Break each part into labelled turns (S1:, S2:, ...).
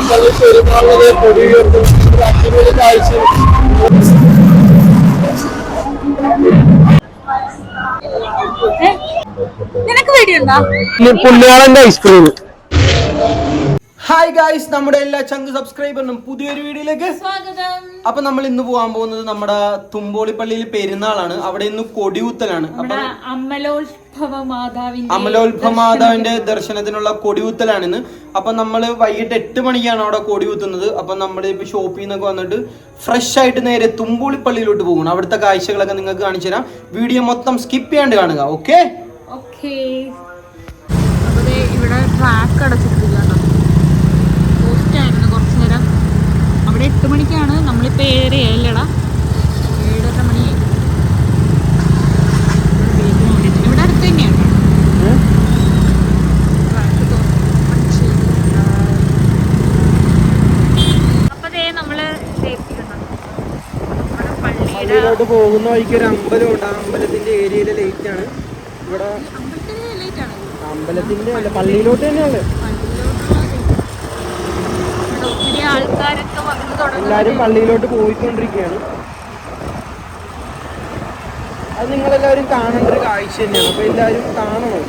S1: തുമ്പോളിപ്പള്ളി പെരുന്നാളിലെ കൊടിയുയർത്തുന്ന അടിപൊളി കാഴ്ച.
S2: നിനക്ക് വീഡിയോ
S1: പുണ്യാളന്റെ ഐസ്ക്രീം.
S3: ഹായ് ഗായ്സ്, നമ്മുടെ എല്ലാ ചങ്ക് സബ്സ്ക്രൈബറിനും പുതിയൊരു വീഡിയോയിലേക്ക്
S2: സ്വാഗതം.
S3: അപ്പൊ നമ്മൾ ഇന്ന് പോകാൻ പോകുന്നത് നമ്മുടെ തുമ്പോളിപ്പള്ളിയിൽ പെരുന്നാളാണ്. അവിടെ ഇന്ന് കൊടിയൂത്തലാണ്. അപ്പൊ അമലോത്ഭവ മാതാവിന്റെ ദർശനത്തിനുള്ള കൊടിയൂത്തലാണ് ഇന്ന്. അപ്പൊ നമ്മള് വൈകിട്ട് 8 മണിക്കാണ് അവിടെ കൊടിയൂത്തുന്നത്. അപ്പൊ നമ്മൾ ഇപ്പൊ ഷോപ്പിൽ നിന്നൊക്കെ വന്നിട്ട് ഫ്രഷ് ആയിട്ട് നേരെ തുമ്പോളിപ്പള്ളിയിലോട്ട് പോകണം. അവിടുത്തെ കാഴ്ചകളൊക്കെ നിങ്ങൾക്ക് കാണിച്ചു തരാം. വീഡിയോ മൊത്തം സ്കിപ്പ് ചെയ്യാണ്ട് കാണുക. Okay
S2: okay. ഇവിടെ ട്രാക്ക് അടച്ചിട്ടില്ല, പോസ്റ്റായിരുന്നു കുറച്ചു നേരം. അവിടെ 8 മണിക്കാണ്, നമ്മളിപ്പോൾ 7:07 7:30 മണിയായി. ഇവിടെ അടുത്ത് തന്നെയാണ് അപ്പൊ നമ്മള്
S3: പള്ളിയിലോട്ട് പോകുന്ന വഴിക്ക് ഒരു അമ്പലമുണ്ട്. ആ അമ്പലത്തിന്റെ ഏരിയയിലെ ലൈറ്റ് ആണ് ഇവിടെ. അമ്പലത്തിന്റെ അല്ല, പള്ളിയിലോട്ട് തന്നെയാണ്. എല്ലാരും പള്ളിയിലോട്ട് പോയിക്കൊണ്ടിരിക്കുകയാണ്. അത് നിങ്ങളെല്ലാവരും കാണേണ്ട ഒരു കാഴ്ച തന്നെയാണ്. അപ്പൊ എല്ലാവരും കാണണം.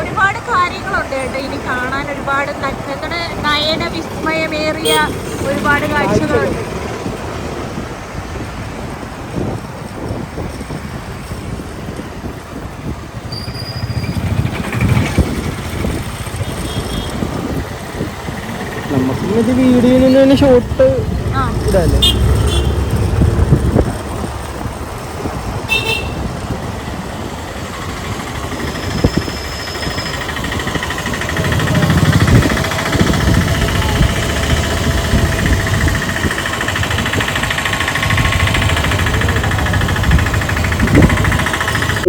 S2: ഒരുപാട് കാര്യങ്ങളുണ്ട് കേട്ടോ ഇനി കാണാൻ. ഒരുപാട് നയന വിസ്മയമേറിയ ഒരുപാട് കാഴ്ചകളുണ്ട്.
S3: നമുക്ക് വീഡിയോയിൽ നിന്ന് തന്നെ ഷോട്ട് ഇടല്ലേ.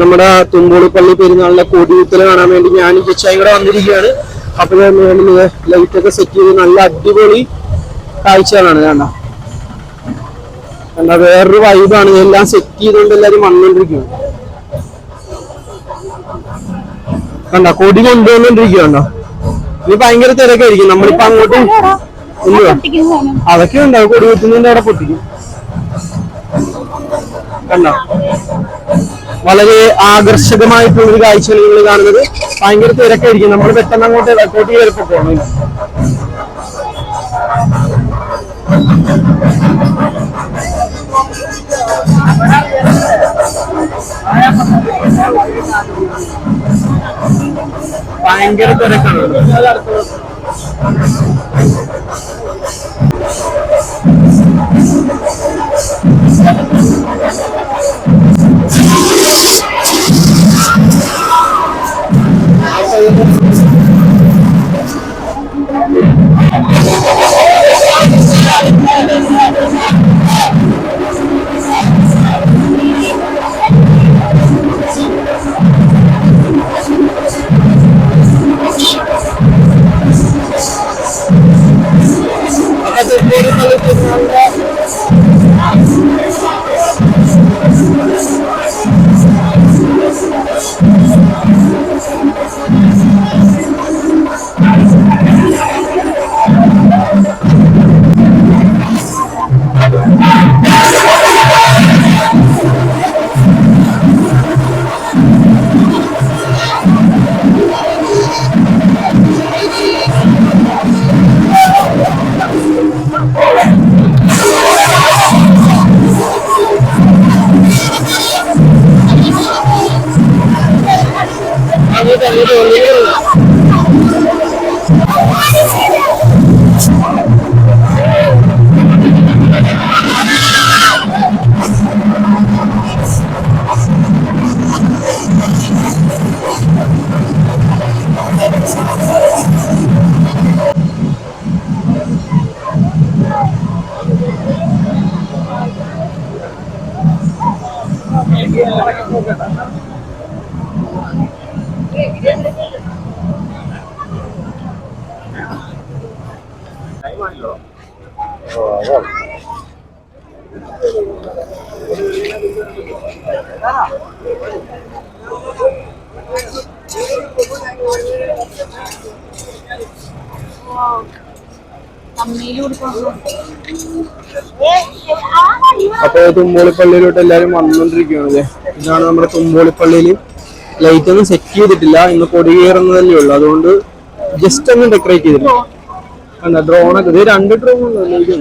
S3: നമ്മുടെ തുമ്പോളിപ്പള്ളി പെരുന്നാളിലെ കൊടിയൂത്തൽ കാണാൻ വേണ്ടി ഞാനും ചേച്ചായി കൂടെ വന്നിരിക്കുകയാണ്. അപ്പൊ ലൈറ്റ് ഒക്കെ സെറ്റ് ചെയ്ത് നല്ല അടിപൊളി കാഴ്ചകളാണ്. കണ്ട വേറൊരു വൈബാണ്. എല്ലാം സെറ്റ് ചെയ്തുകൊണ്ട് എല്ലാരും വന്നോണ്ടിരിക്കുകയാണ്. കണ്ട കൊടി കൊണ്ടുവന്നോണ്ടിരിക്കുകയുണ്ടോ. ഇനി ഭയങ്കര തിരക്കായിരിക്കും. നമ്മളിപ്പോ അങ്ങോട്ട് അതൊക്കെ ഉണ്ടാവും. കൊടി കുത്തുന്നതിന്റെ അവിടെ പൊട്ടിക്കും. കണ്ട വളരെ ആകർഷകമായിട്ടുള്ളൊരു കാഴ്ചയാണ് നിങ്ങൾ കാണുന്നത്. ഭയങ്കര തിരക്കായിരിക്കും. നമ്മൾ പെട്ടെന്ന് അങ്ങോട്ട് റെക്കോർഡ് കയറിപ്പോ പോകണം. ഭയങ്കര തിരക്കാണ്. അപ്പൊ തുമ്പോളിപ്പള്ളിയിലോട്ട് എല്ലാരും വന്നുകൊണ്ടിരിക്കുകയാണ്. ഇതാണ് നമ്മുടെ തുമ്പോളിപ്പള്ളിയിൽ. ലൈറ്റ് ഒന്നും സെറ്റ് ചെയ്തിട്ടില്ല, ഇന്ന് കൊടി കയറുന്നതല്ലേ ഉള്ളു, അതുകൊണ്ട് ജസ്റ്റ് ഒന്ന് ഡെക്കറേറ്റ് ചെയ്തിട്ടില്ല. എന്താ ഡ്രോണൊക്കെ ഇത് 2 ഡ്രോൺ ഉണ്ടല്ലോ.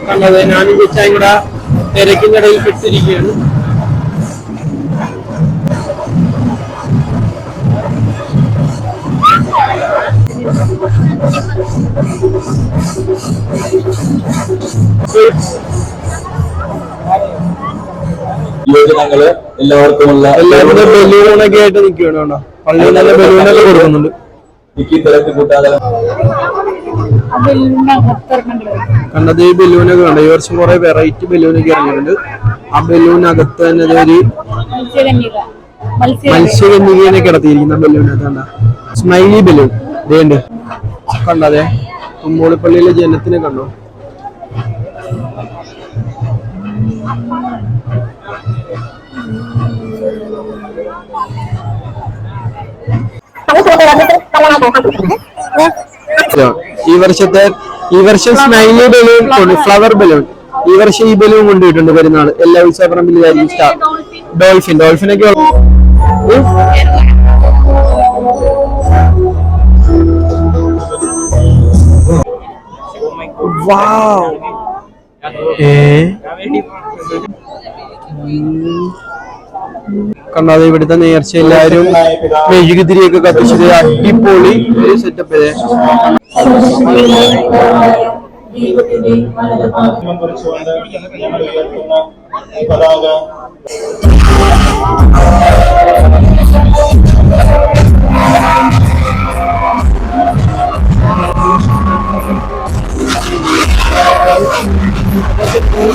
S3: കണ്ടത് ഞാനും ചേച്ചായി കൂടെ തിരക്കിന്റെ ഇടയിൽ പെട്ടിരിക്കുകയാണ്.
S1: യുവജനങ്ങള് എല്ലാവർക്കുമുള്ള
S3: എല്ലാവരും ബലൂണൊക്കെ ആയിട്ട് നിൽക്കുകയാണ്. കേട്ടോ, പള്ളിയിൽ നല്ല ബലൂണൊക്കെ കൊടുക്കുന്നുണ്ട്.
S1: തിരക്ക് കൂട്ടാതെ
S3: കണ്ടത് ഈ ബലൂണൊക്കെ ഉണ്ട്. ഈ വർഷം കുറെ വെറൈറ്റി ബലൂണൊക്കെ ഇറങ്ങിയിട്ടുണ്ട്. ആ ബലൂണകത്ത് തന്നെ ഒരു മത്സ്യകന്യകനെ കിടത്തിയിരിക്കുന്ന ബലൂണൊക്കെ കണ്ട സ്മൈലി ബലൂൺ ഇതേണ്ട് കണ്ടതെ. തുമ്പോളിപ്പള്ളിയിലെ ജനത്തിനെ കണ്ടോ. ഈ വർഷം സ്മൈലി ബലൂൺ ഫ്ലവർ ബലൂൺ ഈ വർഷം ഈ ബലൂൺ കൊണ്ടുപോയിട്ടുണ്ട് പെരുന്നാൾ എല്ലാ ഉത്സവപ്പറമ്പിലായിരിക്കും സ്റ്റാർ. ഡോൾഫിനൊക്കെ കണ്ടാതെ ഇവിടുത്തെ നേർച്ച എല്ലാരും മെഴുകുതിരിയൊക്കെ കത്തിച്ചത് അടിപൊളി ഒരു സെറ്റപ്പ്.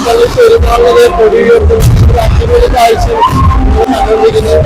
S1: തുമ്പോളിപ്പള്ളി പെരുന്നാളിലെ കൊടിയുയർത്തുന്ന അടിപൊളി കാഴ്ച കണ്ടുകൊണ്ടിരിക്കുന്നത്.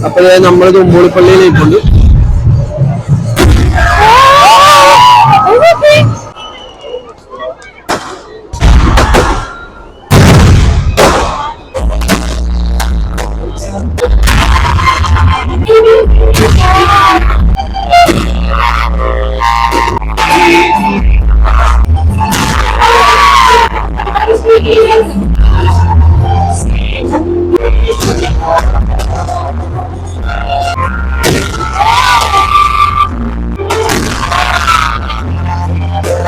S3: അപ്പൊ നമ്മൾ തുമ്പോളിപ്പള്ളിയിലേക്കുണ്ട്.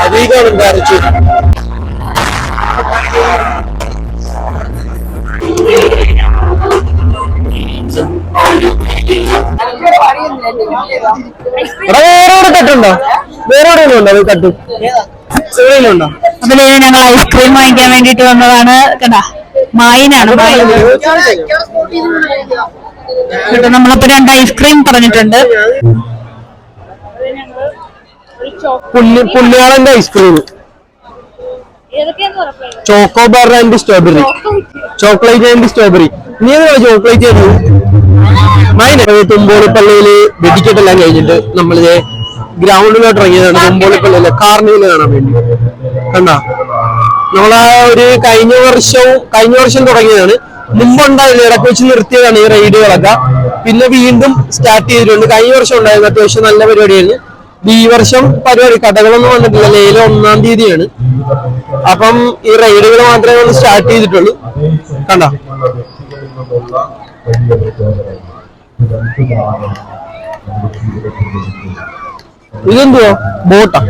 S3: അധികം അരച്ചു വേറെ കട്ടുണ്ടോ? വേറെ എവിടെയെങ്കിലും ഉണ്ടോ കട്ട്? എവിടെയെങ്കിലും ഉണ്ടോ?
S2: അതില് ഞങ്ങൾ ഐസ്ക്രീം വാങ്ങിക്കാൻ വേണ്ടിട്ട് വന്നതാണ്. കേട്ടാ, മായിനാണ്. കേട്ടോ, നമ്മളപ്പോ 2 ഐസ്ക്രീം പറഞ്ഞിട്ടുണ്ട്.
S3: പുല്ലുകാളന്റെ ice cream, chocobar and strawberry, chocolate and strawberry. നീ ചോക്ലേറ്റ് ആയിരുന്നു. തുമ്പോളിപ്പള്ളിയില് വെടിക്കെട്ട് എല്ലാം കഴിഞ്ഞിട്ട് നമ്മളിത് ഗ്രൗണ്ടിലോട്ട് ഇറങ്ങിയതാണ്. തുമ്പോളിപ്പള്ളിയിലെ കാർണിവൽ കാണാൻ വേണ്ടി. കണ്ടാ, നമ്മളാ ഒരു കഴിഞ്ഞ വർഷം തുടങ്ങിയതാണ്. മുമ്പുണ്ടായിരുന്നു, ഇടയ്ക്ക് വെച്ച് നിർത്തിയതാണ് ഈ റൈഡുകളൊക്കെ. പിന്നെ വീണ്ടും സ്റ്റാർട്ട് ചെയ്തിട്ടുണ്ട്. കഴിഞ്ഞ വർഷം ഉണ്ടായിരുന്നു, അത്യാവശ്യം നല്ല പരിപാടിയായിരുന്നു. ഈ വർഷം പരിപാടി കടകളൊന്നും വന്നിട്ടില്ല. ലേലം 1-ാം തീയതിയാണ്. അപ്പം ഈ റൈഡുകൾ മാത്രമേ ഒന്ന് സ്റ്റാർട്ട് ചെയ്തിട്ടുള്ളൂ. കണ്ടോ, ഇതെന്തുവാ? ബോട്ടാ?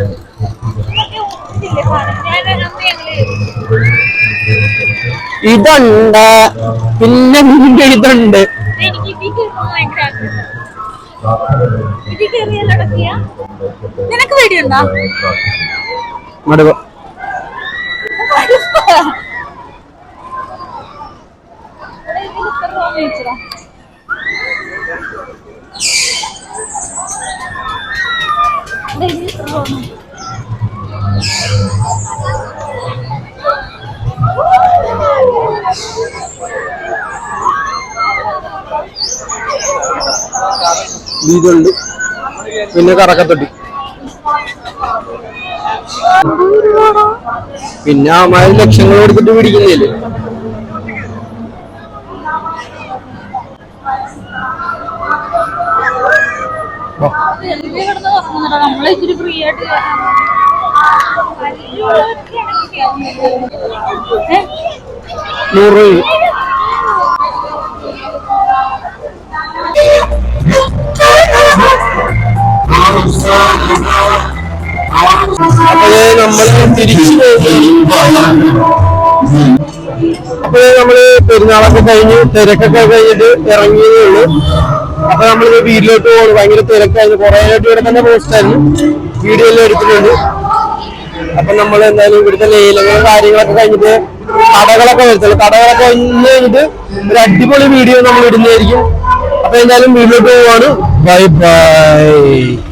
S3: ഇതുണ്ട്, പിന്നെ ഇതുണ്ട്.
S2: നിനക്ക് പേടിയുണ്ടോ?
S3: മടുപ്പ്. ഇതുണ്ട്, പിന്നെ കറക്കത്തൊട്ടി, പിന്നെ അമാര് ലക്ഷങ്ങൾ കൊടുത്തിട്ട് പിടിക്കുന്നില്ലേ.
S2: നമ്മളെ ഇച്ചിരി ഫ്രീ ആയിട്ട്
S3: 100 രൂപ. അപ്പോഴേ നമ്മൾ തിരിച്ചു നമ്മള് പെരുന്നാളൊക്കെ കഴിഞ്ഞ് തിരക്കൊക്കെ കഴിഞ്ഞിട്ട് ഇറങ്ങിയതേ ഉള്ളൂ. അപ്പൊ നമ്മളിത് വീട്ടിലോട്ട് പോകുന്നു. ഭയങ്കര തിരക്കായിരുന്നു. കുറെ ആയിട്ട് ഇവിടെ തന്നെ പോസ്റ്റായിരുന്നു, വീഡിയോ എല്ലാം എടുത്തിട്ടുണ്ട്. അപ്പൊ നമ്മൾ എന്തായാലും ഇവിടുത്തെ ലേലങ്ങളും കാര്യങ്ങളൊക്കെ കഴിഞ്ഞിട്ട് കടകളൊക്കെ വരുത്തുള്ളൂ. കടകളൊക്കെ വന്നു കഴിഞ്ഞിട്ട് ഒരു അടിപൊളി വീഡിയോ നമ്മൾ ഇടുന്നതായിരിക്കും. അപ്പൊ എന്തായാലും വീട്ടിലോട്ട് പോവാണ്. Bye bye.